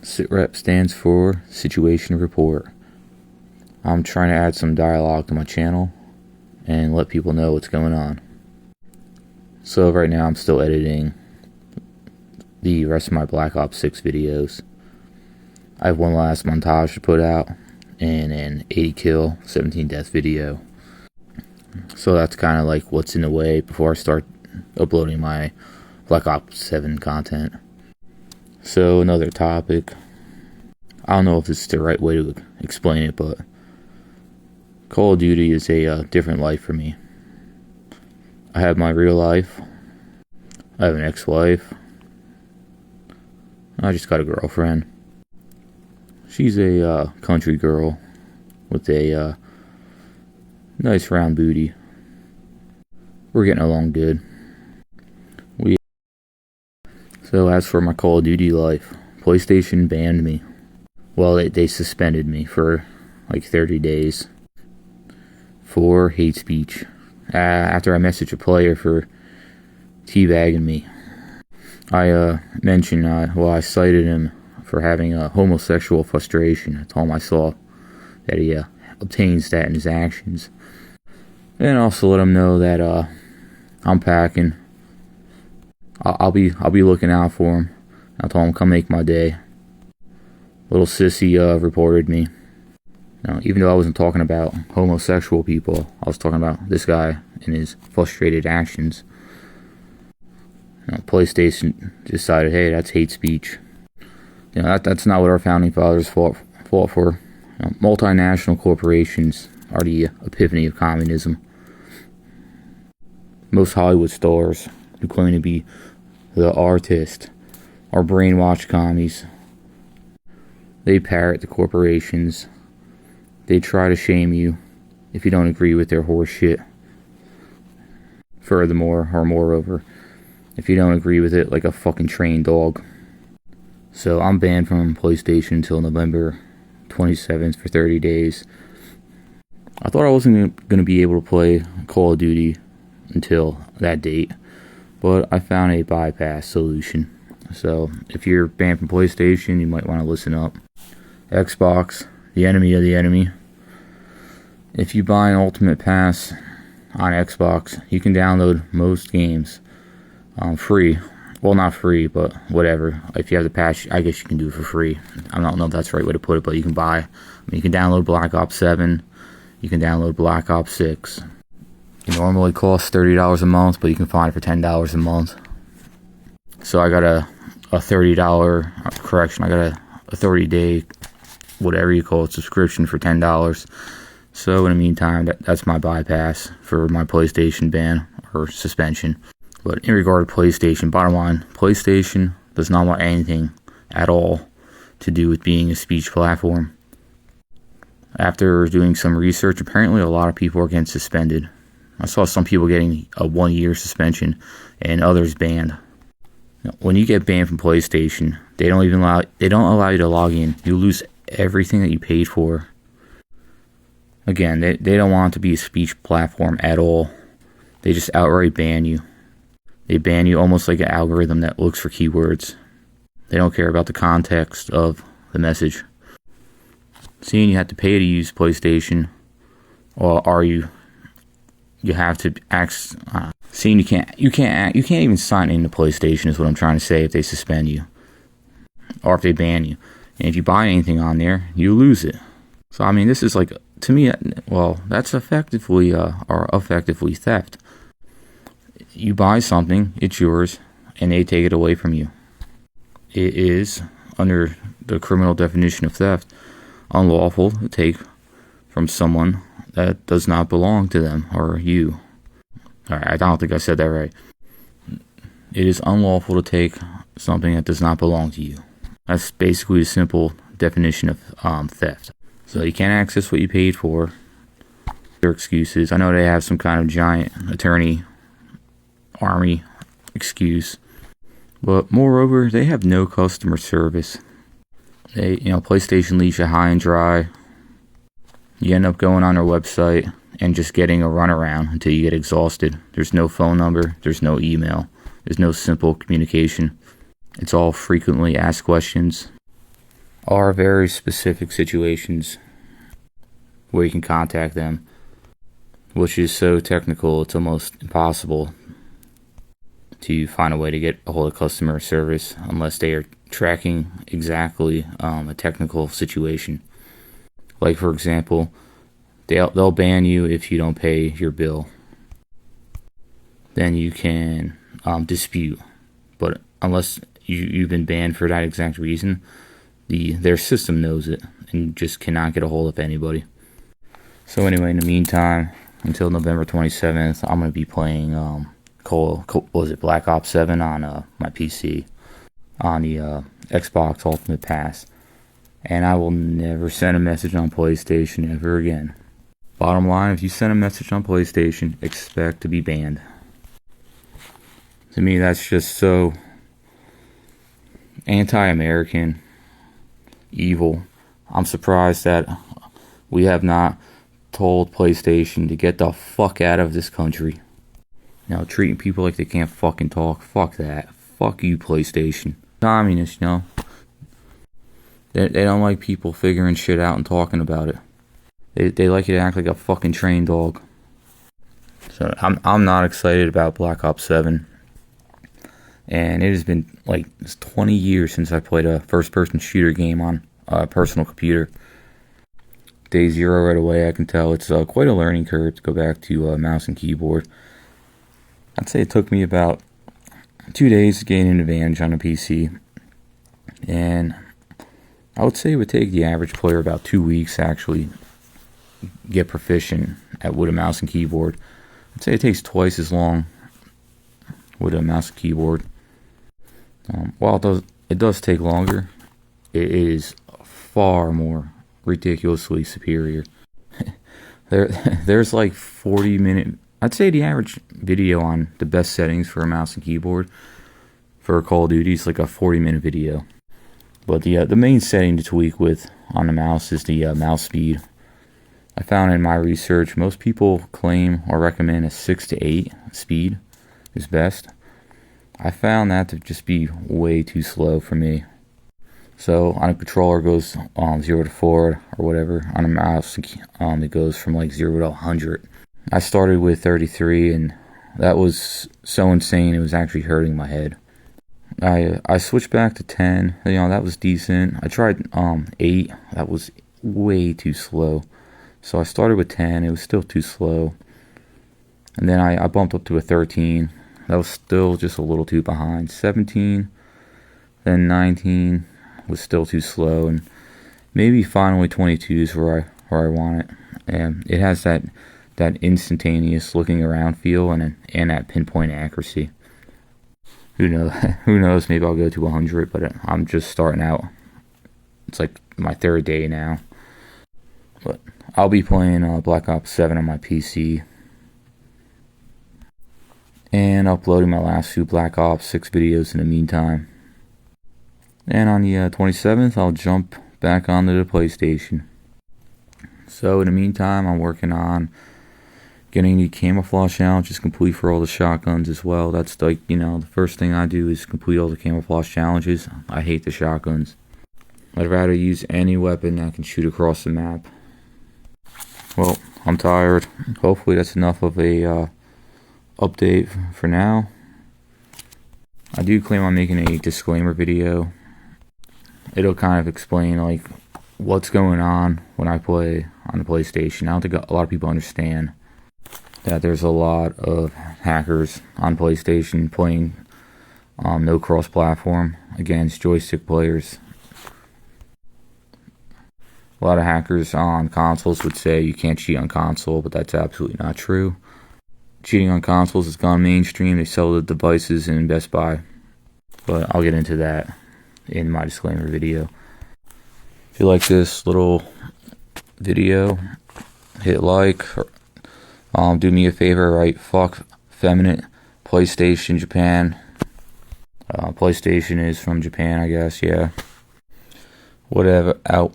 Sitrep stands for Situation Report. I'm trying to add some dialogue to my channel and let people know what's going on. So right now I'm still editing the rest of my Black Ops 6 videos. I have one last montage to put out and an 80 kill, 17 death video. So that's kind of like what's in the way before I start uploading my Black Ops 7 content. So another topic. I don't know if this is the right way to explain it, but Call of Duty is a different life for me. I have my real life. I have an ex-wife. I just got a girlfriend. She's a country girl with a nice round booty. We're getting along good. So as for my Call of Duty life, PlayStation banned me. Well, they suspended me for like 30 days for hate speech. After I messaged a player for teabagging me. I mentioned, I cited him for having a homosexual frustration. I told him I saw that he obtains that in his actions. And also let him know that I'm packing. I'll be looking out for him. I told him come make my day. Little sissy reported me. Now, even though I wasn't talking about homosexual people, I was talking about this guy and his frustrated actions. PlayStation decided, hey, that's hate speech. That's not what our founding fathers fought for. Multinational corporations are the epiphany of communism. Most Hollywood stars who claim to be the artist are brainwashed commies. They parrot the corporations. They try to shame you if you don't agree with their horse shit. Furthermore, or moreover, if you don't agree with it like a fucking trained dog. So I'm banned from PlayStation until November 27th for 30 days. I thought I wasn't going to be able to play Call of Duty until that date, but I found a bypass solution. So if you're banned from PlayStation, you might want to listen up. Xbox, the enemy of the enemy. If you buy an Ultimate Pass on Xbox, you can download most games free. Well, not free, but whatever. If you have the patch, I guess you can do it for free. I don't know if that's the right way to put it, but you can buy. You can download Black Ops 7. You can download Black Ops 6. It normally costs $30 a month, but you can find it for $10 a month. So I got a $30, correction, I got a 30-day, whatever you call it, subscription for $10. So in the meantime, that's my bypass for my PlayStation ban or suspension. But in regard to PlayStation, bottom line, PlayStation does not want anything at all to do with being a speech platform. After doing some research, apparently a lot of people are getting suspended. I saw some people getting a 1-year suspension and others banned. When you get banned from PlayStation, they don't allow you to log in. You lose everything that you paid for. Again, they don't want it to be a speech platform at all. They just outright ban you. They ban you almost like an algorithm that looks for keywords. They don't care about the context of the message. Seeing you have to pay to use PlayStation, or you have to ask. Seeing you can't even sign into PlayStation is what I'm trying to say. If they suspend you, or if they ban you, and if you buy anything on there, you lose it. So I mean, this is like, to me, well, that's effectively theft. You buy something, it's yours, and they take it away from you. It is, under the criminal definition of theft, unlawful to take from someone that does not belong to them or you. Alright, I don't think I said that right. It is unlawful to take something that does not belong to you. That's basically a simple definition of theft. So you can't access what you paid for. Their excuses. I know they have some kind of giant attorney army excuse, but moreover, they have no customer service. PlayStation leaves you high and dry. You end up going on their website and just getting a runaround until you get exhausted. There's no phone number, there's no email, there's no simple communication. It's all frequently asked questions. are very specific situations where you can contact them, which is so technical it's almost impossible to find a way to get a hold of customer service unless they are tracking exactly a technical situation. Like, for example, they'll ban you if you don't pay your bill. Then you can dispute, but unless you've been banned for that exact reason, their system knows it and you just cannot get a hold of anybody. So anyway, in the meantime, until November 27th, I'm going to be playing Black Ops 7 on my PC on the Xbox Ultimate Pass, and I will never send a message on PlayStation ever again. Bottom line, if you send a message on PlayStation, expect to be banned. To me, that's just so anti-American, evil. I'm surprised that we have not told PlayStation to get the fuck out of this country. Now, treating people like they can't fucking talk, fuck that. Fuck you, PlayStation. Communists, you know. They don't like people figuring shit out and talking about it. They like you to act like a fucking trained dog. So I'm not excited about Black Ops 7. And it has been like 20 years since I played a first-person shooter game on a personal computer. Day zero right away, I can tell it's quite a learning curve to go back to mouse and keyboard. I'd say it took me about 2 days to gain an advantage on a PC. And I would say it would take the average player about 2 weeks to actually get proficient with a mouse and keyboard. I'd say it takes twice as long with a mouse and keyboard. While it does take longer, it is far more ridiculously superior. There's like 40-minute. I'd say the average video on the best settings for a mouse and keyboard for Call of Duty is like a 40-minute video. But the main setting to tweak with on the mouse is the mouse speed. I found in my research most people claim or recommend a 6 to 8 speed is best. I found that to just be way too slow for me. So on a controller it goes 0 to 4 or whatever. On a mouse it goes from like 0 to 100. I started with 33 and that was so insane it was actually hurting my head. I switched back to 10. You know, that was decent. I tried 8. That was way too slow. So I started with 10. It was still too slow. And then I bumped up to a 13. That was still just a little too behind. 17, then 19 was still too slow, and maybe finally 22 is where I want it. And it has that instantaneous looking around feel and that pinpoint accuracy. Who knows? Who knows? Maybe I'll go to 100, but I'm just starting out. It's like my third day now. But I'll be playing Black Ops 7 on my PC. And uploading my last few Black Ops 6 videos in the meantime. And on the 27th, I'll jump back onto the PlayStation. So in the meantime, I'm working on getting the camouflage challenges complete for all the shotguns as well. That's like, you know, the first thing I do is complete all the camouflage challenges. I hate the shotguns. I'd rather use any weapon that can shoot across the map. Well, I'm tired. Hopefully that's enough of a update for now. I do claim on making a disclaimer video. It'll kind of explain like what's going on when I play on the PlayStation. I don't think a lot of people understand that there's a lot of hackers on PlayStation playing no cross-platform against joystick players. A lot of hackers on consoles would say you can't cheat on console, but that's absolutely not true. Cheating on consoles has gone mainstream. They sell the devices in Best Buy. But I'll get into that in my disclaimer video. If you like this little video, hit like. Do me a favor, right? Fuck feminine PlayStation Japan. PlayStation is from Japan, I guess. Yeah. Whatever. Out.